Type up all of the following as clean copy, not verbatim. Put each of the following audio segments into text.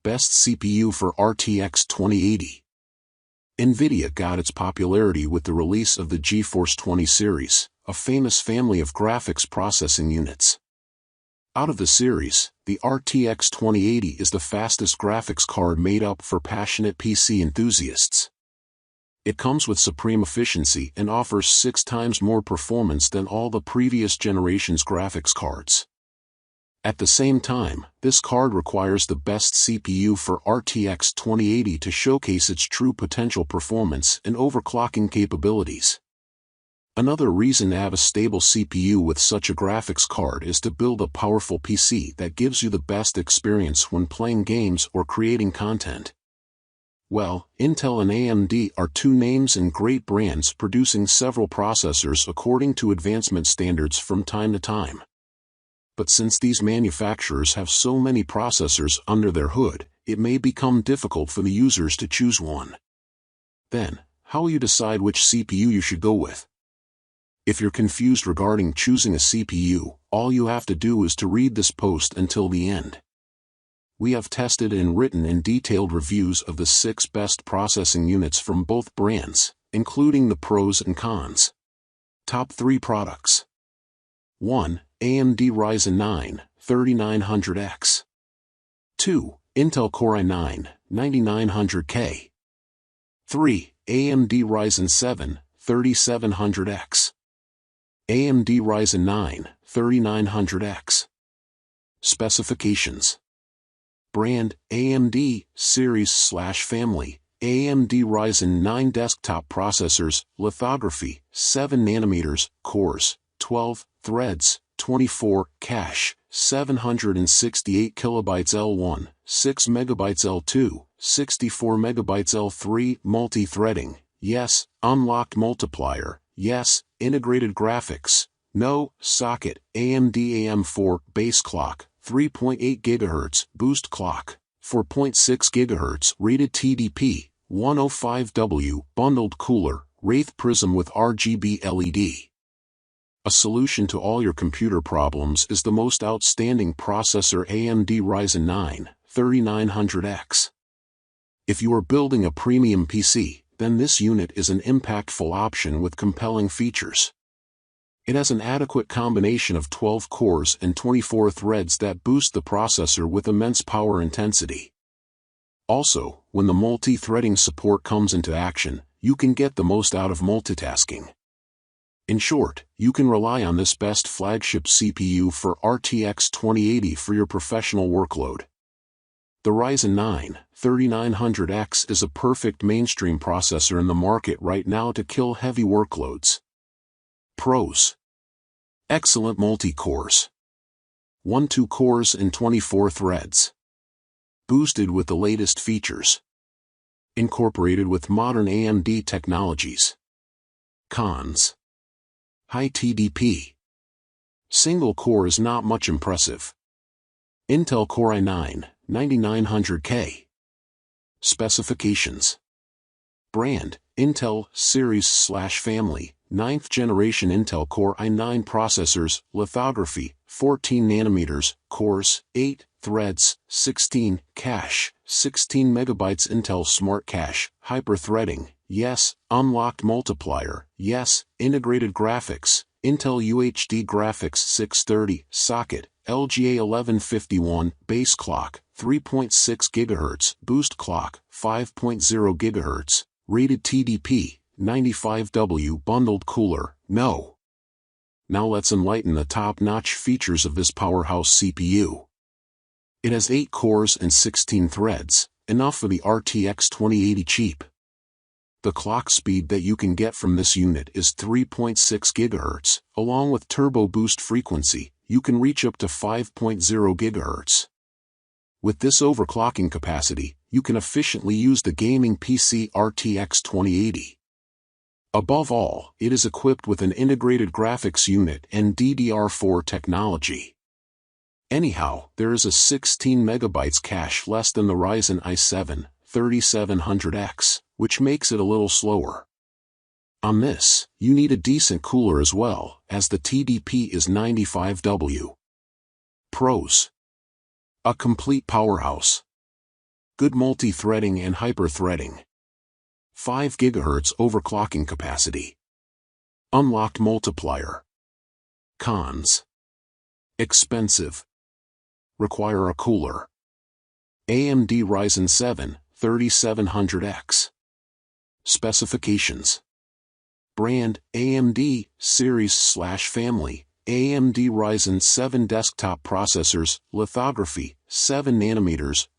Best CPU for RTX 2080. NVIDIA got its popularity with the release of the GeForce 20 series, a famous family of graphics processing units. Out of the series, the RTX 2080 is the fastest graphics card made up for passionate PC enthusiasts. It comes with supreme efficiency and offers 6 times more performance than all the previous generation's graphics cards. At the same time, this card requires the best CPU for RTX 2080 to showcase its true potential performance and overclocking capabilities. Another reason to have a stable CPU with such a graphics card is to build a powerful PC that gives you the best experience when playing games or creating content. Well, Intel and AMD are 2 names and great brands producing several processors according to advancement standards from time to time. But since these manufacturers have so many processors under their hood, it may become difficult for the users to choose one. Then, how will you decide which CPU you should go with? If you're confused regarding choosing a CPU, all you have to do is to read this post until the end. We have tested and written in detailed reviews of the 6 best processing units from both brands, including the pros and cons. Top 3 products. 1. AMD Ryzen 9 3900X. 2. Intel Core i9 9900K. 3. AMD Ryzen 7 3700X. AMD Ryzen 9 3900X. Specifications. Brand, AMD, Series/Family, AMD Ryzen 9 desktop processors, lithography, 7 nanometers, cores, 12, threads, 24, cache, 768 kilobytes L1, 6 megabytes L2, 64 megabytes L3, multi-threading, yes, unlocked multiplier, yes, integrated graphics, no, socket, AMD AM4, base clock, 3.8 GHz, boost clock, 4.6 GHz, rated TDP, 105W, bundled cooler, Wraith Prism with RGB LED. A solution to all your computer problems is the most outstanding processor AMD Ryzen 9 3900X. If you are building a premium PC, then this unit is an impactful option with compelling features. It has an adequate combination of 12 cores and 24 threads that boost the processor with immense power intensity. Also, when the multi-threading support comes into action, you can get the most out of multitasking. In short, you can rely on this best flagship CPU for RTX 2080 for your professional workload. The Ryzen 9 3900X is a perfect mainstream processor in the market right now to kill heavy workloads. Pros. Excellent multi-cores. 1-2 cores and 24 threads. Boosted with the latest features. Incorporated with modern AMD technologies. Cons. High TDP. Single core is not much impressive. Intel Core i9 9900K. Specifications. Brand, Intel, Series/Family, 9th generation Intel Core i9 processors, lithography, 14 nanometers, cores, 8, threads, 16, cache, 16 megabytes Intel Smart Cache, hyper-threading, yes, unlocked multiplier, yes, integrated graphics, Intel UHD Graphics 630, socket, LGA 1151, base clock, 3.6 GHz, boost clock, 5.0 GHz, rated TDP, 95W, bundled cooler, no. Now let's enlighten the top-notch features of this powerhouse CPU. It has 8 cores and 16 threads, enough for the RTX 2080 cheap. The clock speed that you can get from this unit is 3.6 GHz, along with turbo boost frequency, you can reach up to 5.0 GHz. With this overclocking capacity, you can efficiently use the gaming PC RTX 2080. Above all, it is equipped with an integrated graphics unit and DDR4 technology. Anyhow, there is a 16 megabytes cache less than the Ryzen i7 3700X, which makes it a little slower. On this, you need a decent cooler as well, as the TDP is 95W. Pros. A complete powerhouse. Good multi-threading and hyper-threading. 5 GHz overclocking capacity. Unlocked multiplier. Cons. Expensive. Require a cooler. AMD Ryzen 7 3700X. Specifications. Brand, AMD, Series/Family, AMD Ryzen 7 desktop processors, lithography, 7 nanometers,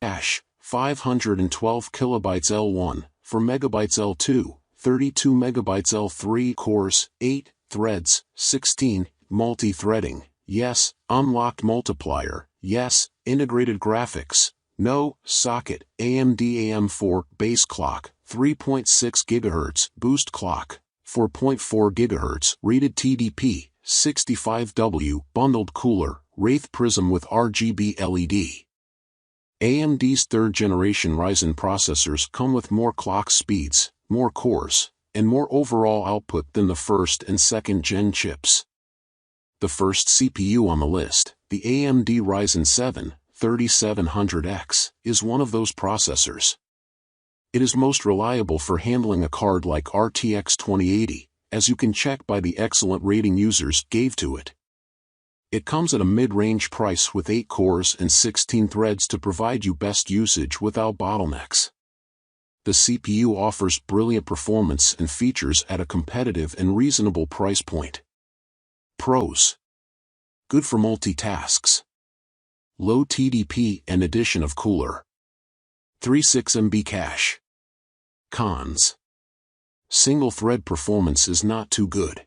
512 kilobytes L1, 4 megabytes L2, 32 megabytes L3 cores, 8 threads, 16, multi-threading, yes, unlocked multiplier, yes, integrated graphics, no, socket, AMD AM4 base clock, 3.6 GHz boost clock, 4.4 GHz rated TDP, 65W bundled cooler, Wraith Prism with RGB LED. AMD's third-generation Ryzen processors come with more clock speeds, more cores, and more overall output than the first and second-gen chips. The first CPU on the list, the AMD Ryzen 7 3700X, is one of those processors. It is most reliable for handling a card like RTX 2080, as you can check by the excellent rating users gave to it. It comes at a mid-range price with 8 cores and 16 threads to provide you best usage without bottlenecks. The CPU offers brilliant performance and features at a competitive and reasonable price point. Pros. Good for multitasks. Low TDP and addition of cooler. 36 MB cache. Cons. Single thread performance is not too good.